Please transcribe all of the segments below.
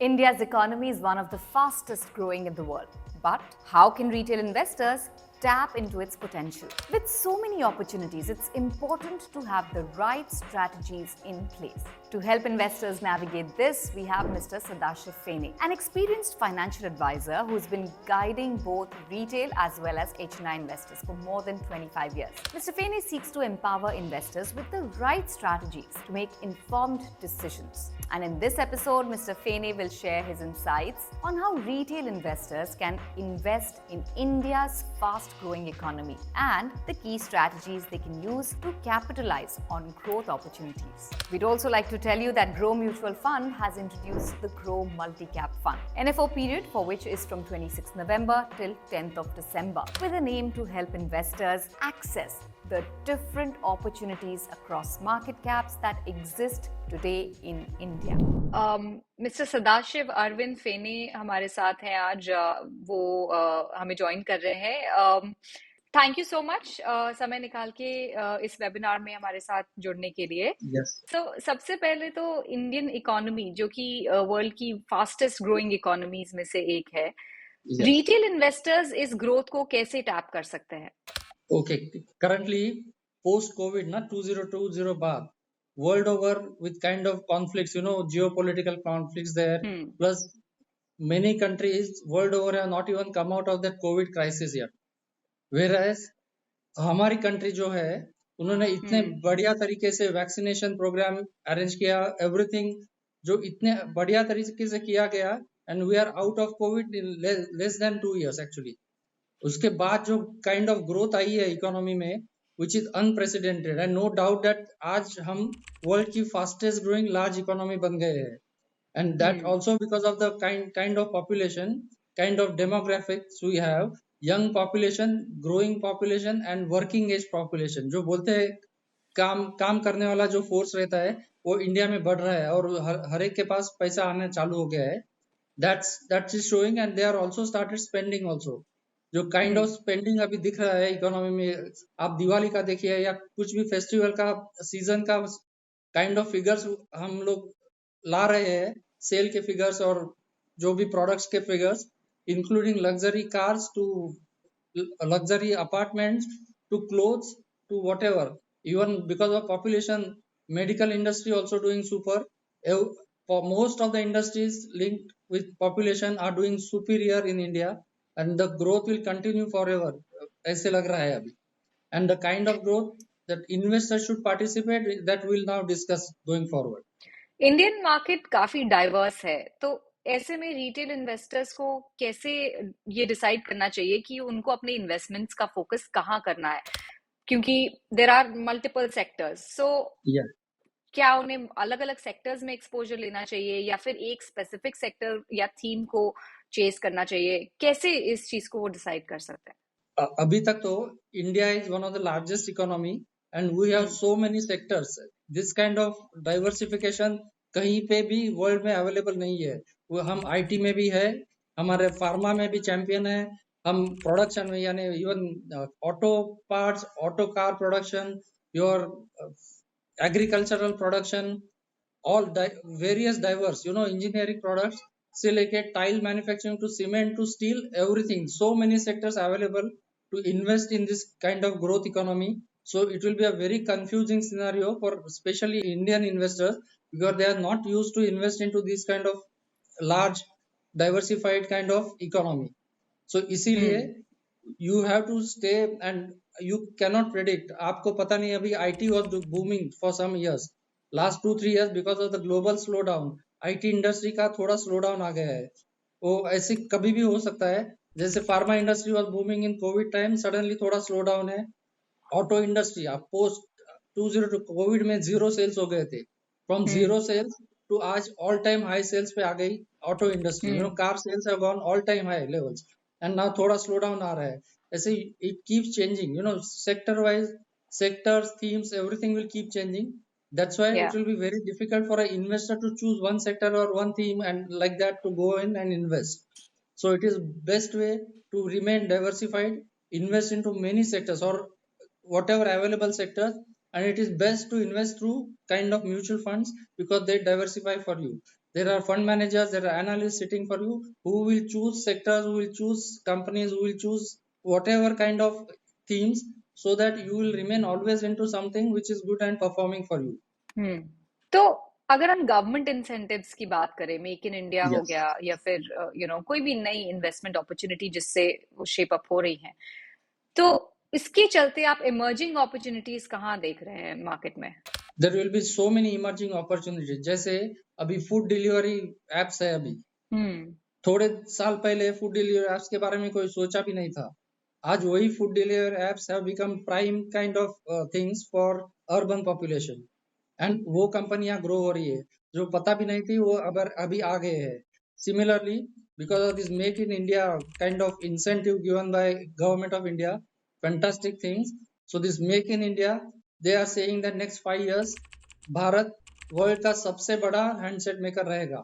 India's economy is one of the fastest growing in the world. But how can retail investors tap into its potential? With so many opportunities, it's important to have the right strategies in place. To help investors navigate this, we have Mr. Sadashiv Fene, an experienced financial advisor who's been guiding both retail as well as HNI investors for more than 25 years. Mr. Fene seeks to empower investors with the right strategies to make informed decisions. And in this episode, Mr. Fene will share his insights on how retail investors can invest in India's fast-growing economy and the key strategies they can use to capitalize on growth opportunities. We'd also like to tell you that Grow Mutual Fund has introduced the Grow Multi-Cap Fund, NFO period for which is from 26th November till 10th of December, with an aim to help investors access the different opportunities across market caps that exist today in India. Mister Sadashiv Arvind Phene हमारे साथ हैं आज वो हमें join कर रहे हैं thank you so much समय निकाल के इस वेबिनार में हमारे साथ जुड़ने के लिए सबसे पहले तो इंडियन इकोनॉमी जो कि वर्ल्ड की फास्टेस्ट ग्रोइंग इकोनॉमीज में से एक है रिटेल इन्वेस्टर्स इस ग्रोथ को कैसे टैप कर सकते हैं currently post COVID na 2020 baad world over with kind of conflicts, geopolitical conflicts there, plus many countries world over have not even come out of that COVID crisis yet, whereas हमारी country जो है उन्होंने इतने बढ़िया तरीके से vaccination programme arrange किया, everything जो इतने बढ़िया तरीके से किया गया, and we are out of COVID in less than 2 years actually. उसके बाद जो काइंड ऑफ ग्रोथ आई है इकोनॉमी में which is unprecedented, and no doubt that आज हम वर्ल्ड की फास्टेस्ट ग्रोइंग लार्ज इकोनॉमी बन गए हैं, and that also because of the kind of population, kind of demographics we have, young population, growing population and working age population. जो बोलते हैं काम करने वाला जो फोर्स रहता है वो इंडिया में बढ़ रहा है और हर एक के पास पैसा आने चालू हो गया है. That's is showing, and they are also started spending also. जो काइंड ऑफ स्पेंडिंग अभी दिख रहा है इकोनॉमी में, आप दिवाली का देखिए या कुछ भी फेस्टिवल का सीजन का काइंड ऑफ फिगर्स हम लोग ला रहे हैं, सेल के फिगर्स और जो भी प्रोडक्ट्स के figures, including luxury cars to luxury apartments to clothes to whatever. Even because of population, medical industry also doing super. Most of the industries linked with population are doing superior in India, and the growth will continue forever, ऐसे लग रहा है अभी. And the kind of growth that investors should participate, that we'll now discuss going forward. Indian market काफी diverse है, तो ऐसे में रिटेल इन्वेस्टर्स को कैसे ये डिसाइड करना चाहिए कि उनको अपने इन्वेस्टमेंट्स का फोकस कहाँ करना है, क्योंकि देयर आर मल्टीपल सेक्टर्स. सो क्या उन्हें अलग अलग सेक्टर्स में एक्सपोजर लेना चाहिए या फिर एक स्पेसिफिक सेक्टर या थीम को चेस करना चाहिए? कैसे इस चीज को वो डिसाइड कर सकते हैं? अभी तक तो India is one of the largest economy and we have so many sectors. This kind of diversification कहीं पे भी वर्ल्ड में अवेलेबल नहीं है. वो हम आईटी में भी है, हमारे फार्मा में भी चैंपियन है, हम प्रोडक्शन में यानी even auto parts, auto car production, your agricultural production, all various diverse, engineering products से लेके tile manufacturing to cement to steel, everything. So many sectors available to invest in this kind of growth economy. So it will be a very confusing scenario for especially Indian investors, because they are not used to invest into this kind of large diversified kind of economy. So इसीलिए you have to stay and you cannot predict. आपको पता नहीं, अभी IT was booming for some years, last 2-3 years, because of the global slowdown. IT industry का थोड़ा slow down आ गया है. वो ऐसे कभी भी हो सकता है, जैसे pharma industry was booming in Covid time, suddenly थोड़ा स्लो डाउन है. ऑटो इंडस्ट्री आप पोस्ट 20 कोविड में जीरो सेल्स हो गए थे, फ्रॉम जीरो सेल्स टू आज ऑल टाइम हाई सेल्स पे आ गई auto industry. Car cells have gone all time high levels, and now थोड़ा स्लो डाउन आ रहा है. ऐसे it keeps changing, sector wise, sectors, themes, everything will keep changing. That's why it will be very difficult for an investor to choose one sector or one theme and like that to go in and invest. So it is best way to remain diversified, invest into many sectors or whatever available sectors, and it is best to invest through kind of mutual funds because they diversify for you. there are fund managers, there are analysts sitting for you who will choose sectors, who will choose companies, who will choose whatever kind of themes, so that you will remain always into something which is good and performing for you. हम्म तो अगर हम government incentives की बात करें, make in India हो Yes. गया या फिर कोई भी नई इन्वेस्टमेंट अपॉर्चुनिटी जिससे वो शेप अप हो रही है, तो इसके चलते आप इमर्जिंग अपॉर्चुनिटीज कहाँ देख रहे हैं मार्केट में? There will be so many emerging opportunities. जैसे अभी फूड डिलीवरी एप्स है, अभी थोड़े साल पहले फूड डिलीवरी एप्स के बारे में कोई सोचा भी नहीं था. आज वही food delivery apps have become prime kind of things for urban population, and वो कंपनियां ग्रो हो रही है जो पता भी नहीं थी, वो अभी आ गए हैं. Similarly, because of this make in India kind of incentive given by government of India, fantastic things. So this make in India, they are saying that next 5 years Bharat world का सबसे बड़ा हैंडसेट मेकर रहेगा.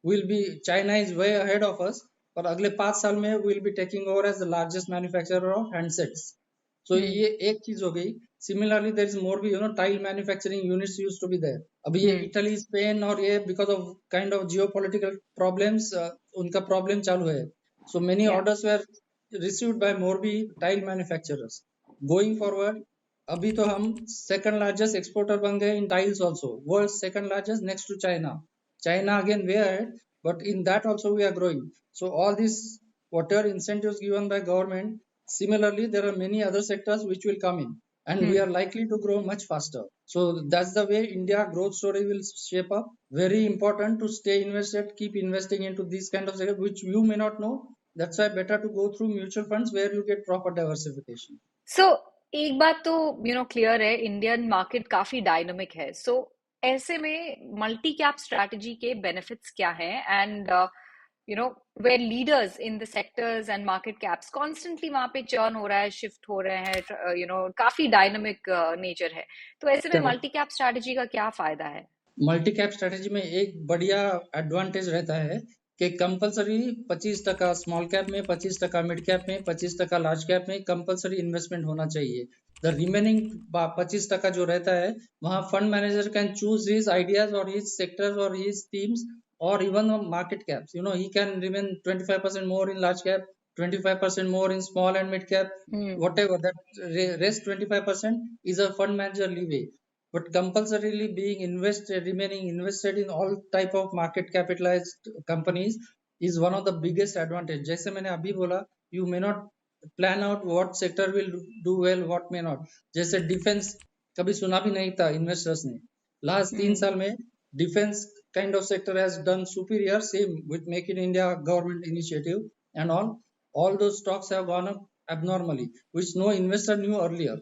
will be China is way ahead of us, पर अगले 5 साल में will be taking over as the largest manufacturer of handsets. So ये एक चीज हो गई. Similarly, there is more भी tile manufacturing units used to be there. अभी ये इटली, स्पेन और ये because of kind of geopolitical problems, उनका problem चालू है. So many orders were received by Morbi tile manufacturers. Going forward, अभी तो हम second largest exporter बन गए in tiles also. World's second largest next to China. China again way ahead, but in that also we are growing. So all these whatever incentives given by government, similarly there are many other sectors which will come in, and we are likely to grow much faster. So that's the way India growth story will shape up. Very important to stay invested, keep investing into these kind of sectors which you may not know. That's why better to go through mutual funds where you get proper diversification. So एक बात तो clear है, Indian market काफी dynamic है. सो ऐसे में multi cap strategy के benefits क्या हैं? And where leaders in the sectors and market caps constantly वहां पे churn हो रहा है, shift हो रहे हैं, काफी डायनामिक नेचर है. तो ऐसे में मल्टी कैप स्ट्रैटेजी का क्या फायदा है? मल्टी कैप स्ट्रेटेजी में एक बढ़िया एडवांटेज रहता है कि कंपलसरी 25% स्मॉल कैप में, 25% मिड कैप में, 25% लार्ज कैप में कंपलसरी इन्वेस्टमेंट होना चाहिए. द रिमेनिंग 25% जो रहता है, वहां fund manager can choose his ideas और हिज सेक्टर्स और हिज टीम्स और even market caps. He can remain 25% more in large cap, 25% more in small and mid cap, whatever that rest 25% is a fund manager leeway. But compulsorily being remaining invested in all type of market capitalized companies is one of the biggest advantage. जैसे मैंने अभी बोला, you may not plan out what sector will do well, what may not. जैसे defence कभी सुना भी नहीं था इन्वेस्टर्स ने. लास्ट 3 साल में defence kind of sector has done superior, same with Make in India government initiative and all those stocks have gone up abnormally, which no investor knew earlier.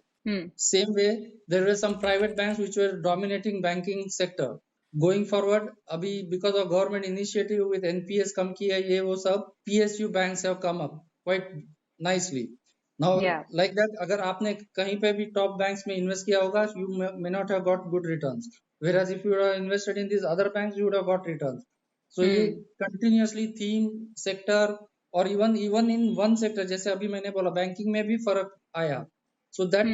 Same way, there were some private banks which were dominating banking sector. Going forward, abhi because of government initiative with NPS kam kiya, ye wo sab PSU banks have come up quite nicely. Now, like that, अगर आपने कहीं पे भी top banks में invest किया होगा, you may not have got good returns. Whereas if you are invested in these other banks, you would have got returns. So ये continuously theme sector और even in one sector, जैसे अभी मैंने बोला banking में भी फर्क आया. So that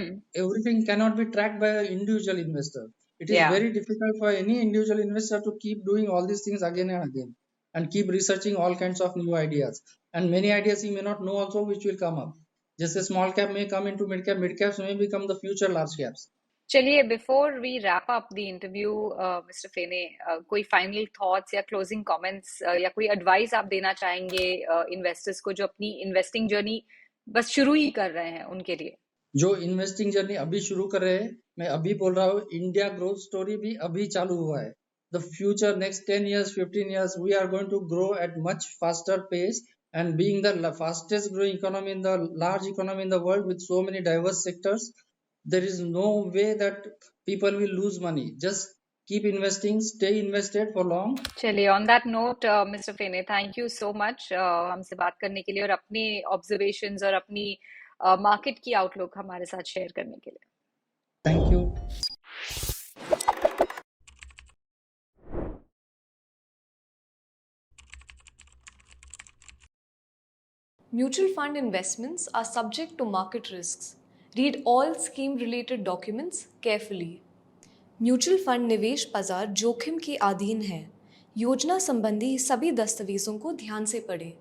everything cannot be tracked by an individual investor. It is very difficult for any individual investor to keep doing all these things again and again and keep researching all kinds of new ideas. And many ideas he may not know also which will come up. जैसे small cap may come into mid caps may become the future large caps. चलिए, before we wrap up the interview, mister Phene, कोई final thoughts या closing comments या कोई advice आप देना चाहेंगे investors को जो अपनी इन्वेस्टिंग जर्नी बस शुरू ही कर रहे हैं उनके लिए? जो इन्वेस्टिंग जर्नी अभी शुरू कर रहे हैं, मैं अभी बोल रहा हूँ, इंडिया ग्रोथ स्टोरी भी अभी चालू हुआ है. The future next 10 years, 15 years, we are going to grow at much faster pace, and being the fastest growing economy in the large economy in the world with so many diverse sectors, there is no way that people will lose money. Just keep investing, stay invested for long. चलिए, on that note mister Phene, thank you so much हमसे बात करने के लिए और अपने observations और अपनी मार्केट की आउटलुक हमारे साथ शेयर करने के लिए. Thank you. Mutual fund investments are subject to market risks. Read all scheme-related documents carefully. Mutual fund निवेश बाजार जोखिम के अधीन है. योजना संबंधी सभी दस्तावेजों को ध्यान से पढ़ें।